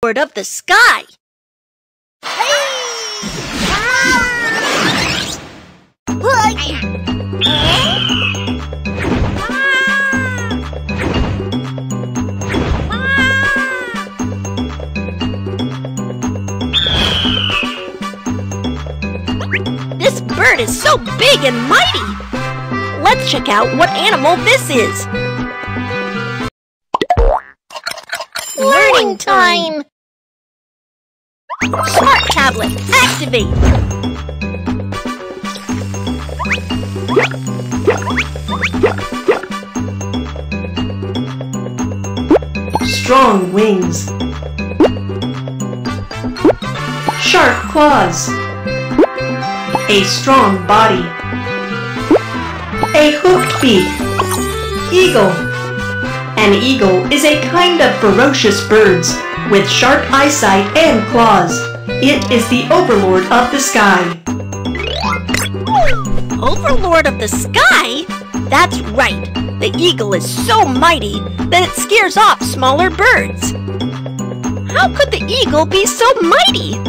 Lord of the sky. This bird is so big and mighty. Let's check out what animal this is. Learning time! Smart tablet, activate! Strong wings. Sharp claws. A strong body. A hooked beak. Eagle. An eagle is a kind of ferocious birds with sharp eyesight and claws. It is the overlord of the sky. Overlord of the sky? That's right. The eagle is so mighty that it scares off smaller birds. How could the eagle be so mighty?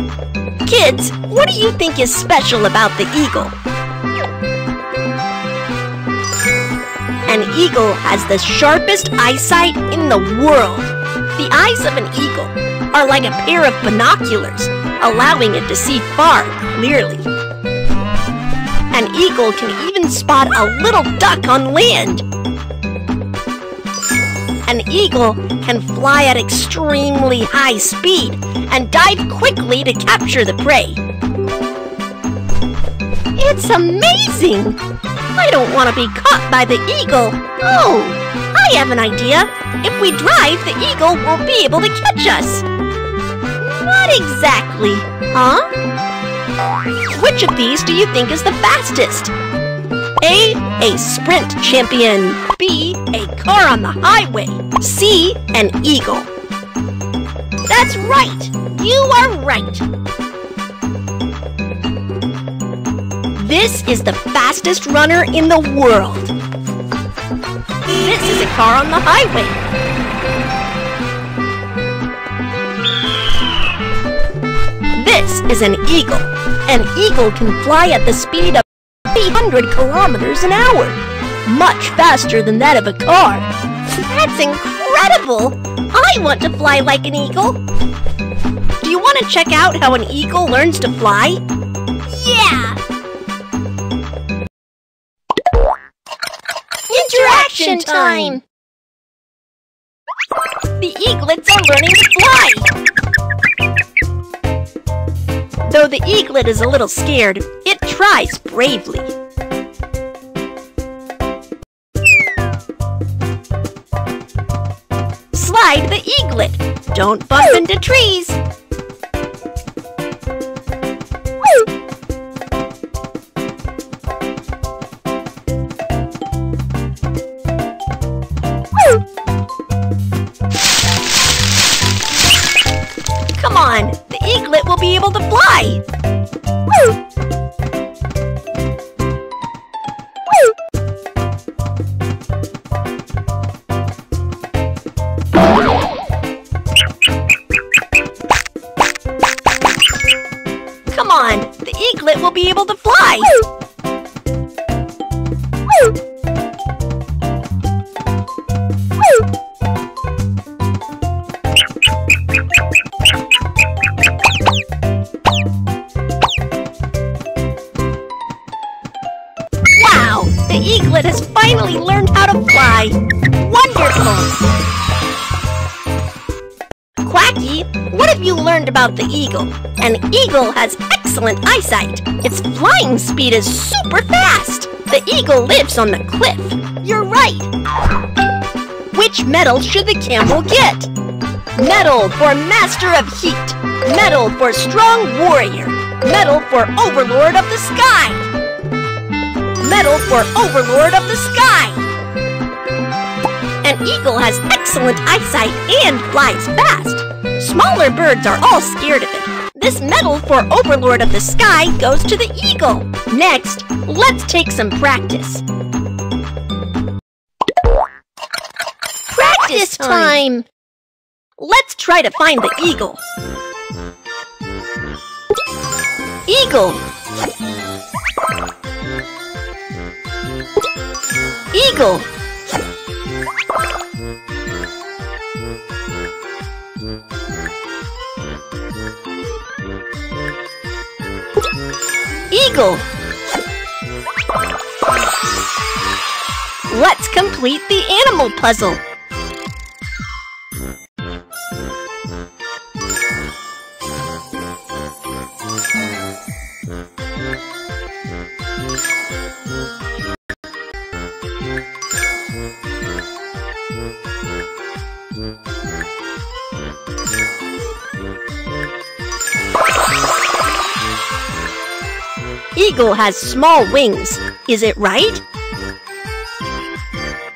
Kids, what do you think is special about the eagle? An eagle has the sharpest eyesight in the world. The eyes of an eagle are like a pair of binoculars, allowing it to see far clearly. An eagle can even spot a little duck on land. An eagle can fly at extremely high speed and dive quickly to capture the prey. It's amazing! I don't want to be caught by the eagle. Oh, I have an idea. If we drive, the eagle won't be able to catch us. Not exactly, huh? Which of these do you think is the fastest? A sprint champion. B, a car on the highway. C, an eagle. That's right. You are right. This is the fastest runner in the world. This is a car on the highway. This is an eagle. An eagle can fly at the speed of 300 kilometers an hour, much faster than that of a car. That's incredible! I want to fly like an eagle. Do you want to check out how an eagle learns to fly? Yeah! Interaction time! The eaglets are learning to fly! Though the eaglet is a little scared, it tries bravely. Slide the eaglet! Don't bump into trees! Come on, the eaglet will be able to fly! Come on, the eaglet will be able to fly! Wow! The eaglet has finally learned how to fly! Wonderful! Quacky, what have you learned about the eagle? An eagle has excellent eyesight. Its flying speed is super fast. The eagle lives on the cliff. You're right. Which medal should the camel get? Medal for Master of Heat. Medal for Strong Warrior. Medal for Overlord of the Sky. Medal for Overlord of the Sky. An eagle has excellent eyesight and flies fast. Smaller birds are all scared of it. This medal for Overlord of the Sky goes to the eagle. Next, let's take some practice. Practice time! Let's try to find the eagle. Eagle. Eagle. Eagle. Let's complete the animal puzzle. Eagle has small wings. Is it right?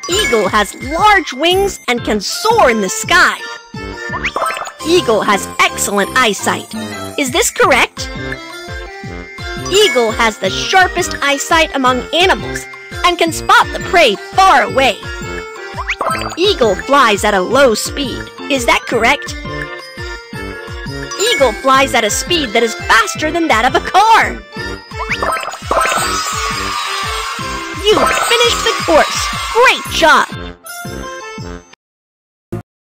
Eagle has large wings and can soar in the sky. Eagle has excellent eyesight. Is this correct? Eagle has the sharpest eyesight among animals and can spot the prey far away. Eagle flies at a low speed. Is that correct? Eagle flies at a speed that is faster than that of a car. You finished the course. Great job!